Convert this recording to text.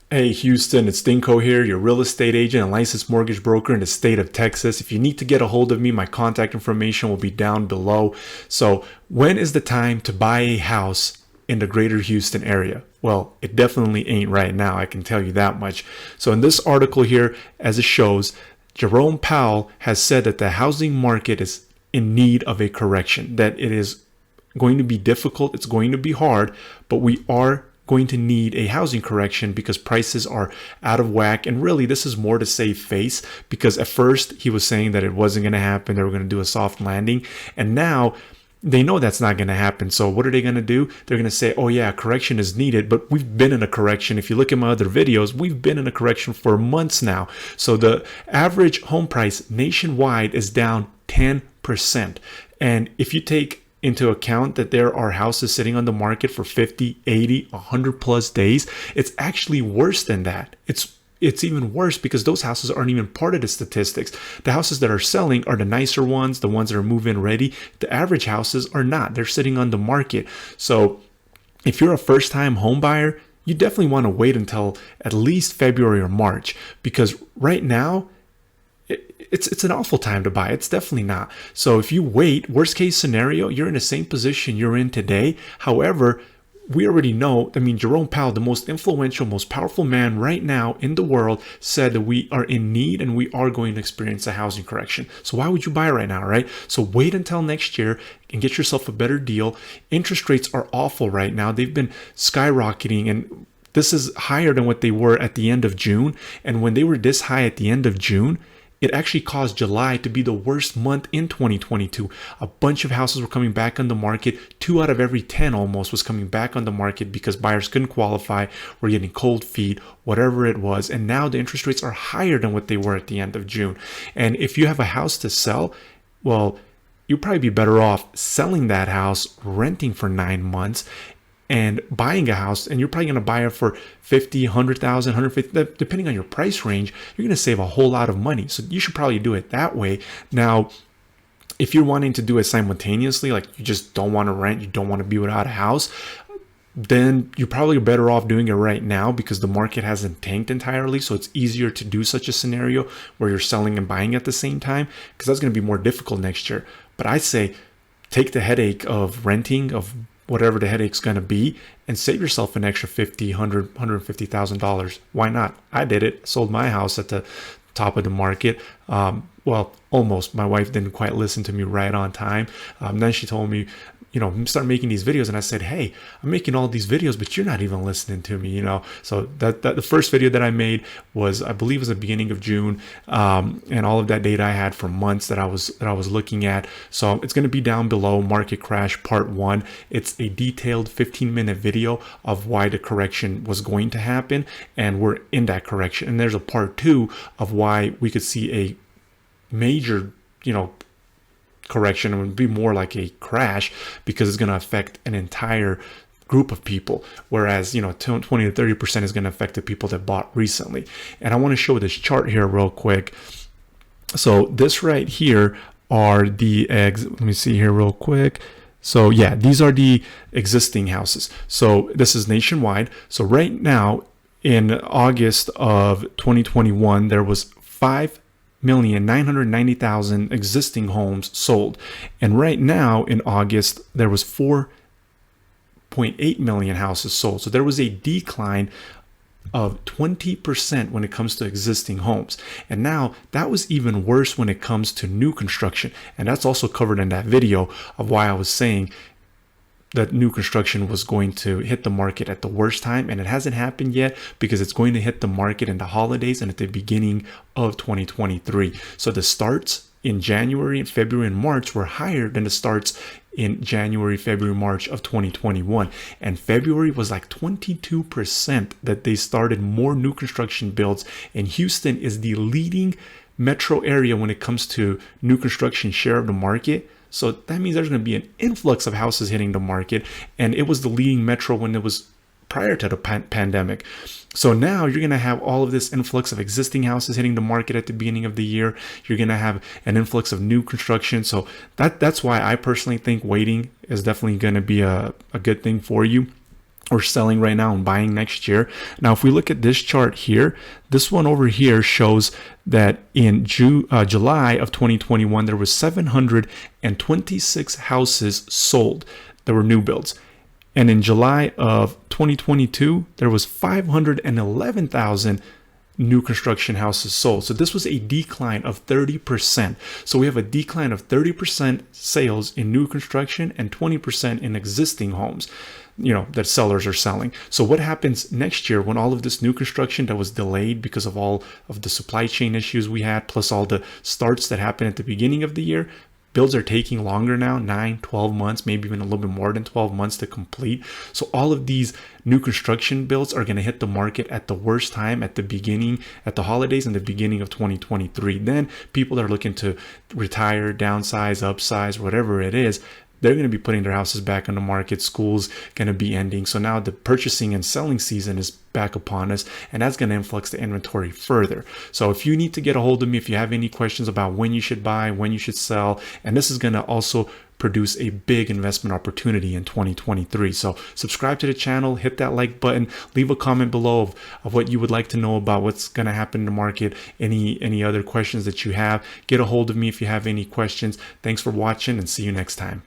Hey Houston, it's Dinko here, your real estate agent and licensed mortgage broker in the state of Texas. If you need to get a hold of me, my contact information will be down below. So, when is the time to buy a house in the greater Houston area? Well, it definitely ain't right now, I can tell you that much. So, in this article here, as it shows, Jerome Powell has said that the housing market is in need of a correction, that it is going to be difficult, it's going to be hard, but we are going to need a housing correction because prices are out of whack. And really, this is more to save face, because at first he was saying that it wasn't going to happen, they were going to do a soft landing, and now they know that's not going to happen. So what are they going to do? They're going to say, oh yeah, correction is needed, but we've been in a correction. If you look at my other videos, we've been in a correction for months now. So the average home price nationwide is down 10%. And if you take into account that there are houses sitting on the market for 50, 80, 100 plus days, it's actually worse than that. It's even worse because those houses aren't even part of the statistics. The houses that are selling are the nicer ones, the ones that are move-in ready. The average houses are not. They're sitting on the market. So if you're a first-time home buyer, you definitely want to wait until at least February or March, because right now, it's an awful time to buy. It's definitely not. So if you wait, worst case scenario, you're in the same position you're in today. However, we already know, Jerome Powell, the most influential, most powerful man right now in the world, said that we are in need and we are going to experience a housing correction. So why would you buy right now, right? So wait until next year and get yourself a better deal. Interest rates are awful right now. They've been skyrocketing, and this is higher than what they were at the end of June. And when they were this high at the end of June, it actually caused July to be the worst month in 2022. A bunch of houses were coming back on the market. 2 out of every 10 almost was coming back on the market because buyers couldn't qualify, were getting cold feet, whatever it was. And now the interest rates are higher than what they were at the end of June. And if you have a house to sell, well, you'd probably be better off selling that house, renting for 9 months, and buying a house. And you're probably going to buy it for 50, 100,000, 150, depending on your price range. You're going to save a whole lot of money. So you should probably do it that way. Now, if you're wanting to do it simultaneously, like you just don't want to rent, you don't want to be without a house, then you're probably better off doing it right now because the market hasn't tanked entirely. So it's easier to do such a scenario where you're selling and buying at the same time, because that's going to be more difficult next year. But I say take the headache of renting, of whatever the headache's going to be, and save yourself an extra $50, $100, $150,000. Why not? I did it. Sold my house at the top of the market. Well, almost. My wife didn't quite listen to me right on time. Then she told me, start making these videos. And I said, hey, I'm making all these videos, but you're not even listening to me, So that the first video that I made was, I believe, was the beginning of June, and all of that data I had for months that I was looking at. So it's going to be down below. Market crash part 1. It's a detailed 15-minute video of why the correction was going to happen, and we're in that correction. And there's a part 2 of why we could see a major, correction. It would be more like a crash because it's going to affect an entire group of people, whereas 20 to 30% is going to affect the people that bought recently. And I want to show this chart here real quick. So this right here are the let me see here real quick. So yeah, these are the existing houses. So this is nationwide. So right now in August of 2021, there was 5,990,000 existing homes sold. And right now in August, there was 4.8 million houses sold. So there was a decline of 20% when it comes to existing homes. And now that was even worse when it comes to new construction. And that's also covered in that video of why I was saying that new construction was going to hit the market at the worst time, and it hasn't happened yet because it's going to hit the market in the holidays and at the beginning of 2023. So the starts in January and February and March were higher than the starts in January, February, March of 2021. And February was like 22% that they started more new construction builds. And Houston is the leading metro area when it comes to new construction share of the market. So that means there's going to be an influx of houses hitting the market. And it was the leading metro when it was prior to the pandemic. So now you're going to have all of this influx of existing houses hitting the market at the beginning of the year. You're going to have an influx of new construction. So that's why I personally think waiting is definitely going to be a good thing for you. or selling right now and buying next year. Now, if we look at this chart here, this one over here shows that in July of 2021, there was 726 houses sold that were new builds. And in July of 2022, there was 511,000 new construction houses sold. So this was a decline of 30%. So we have a decline of 30% sales in new construction and 20% in existing homes, that sellers are selling. So what happens next year when all of this new construction that was delayed because of all of the supply chain issues we had, plus all the starts that happened at the beginning of the year? Builds are taking longer now, 9, 12 months, maybe even a little bit more than 12 months to complete. So all of these new construction builds are going to hit the market at the worst time at the holidays and the beginning of 2023. Then people are looking to retire, downsize, upsize, whatever it is. They're going to be putting their houses back on the market. School's going to be ending. So now the purchasing and selling season is back upon us, and that's going to influx the inventory further. So if you need to get a hold of me, if you have any questions about when you should buy, when you should sell, and this is going to also produce a big investment opportunity in 2023. So subscribe to the channel, hit that like button, leave a comment below of what you would like to know about what's going to happen in the market, any other questions that you have. Get a hold of me if you have any questions. Thanks for watching, and see you next time.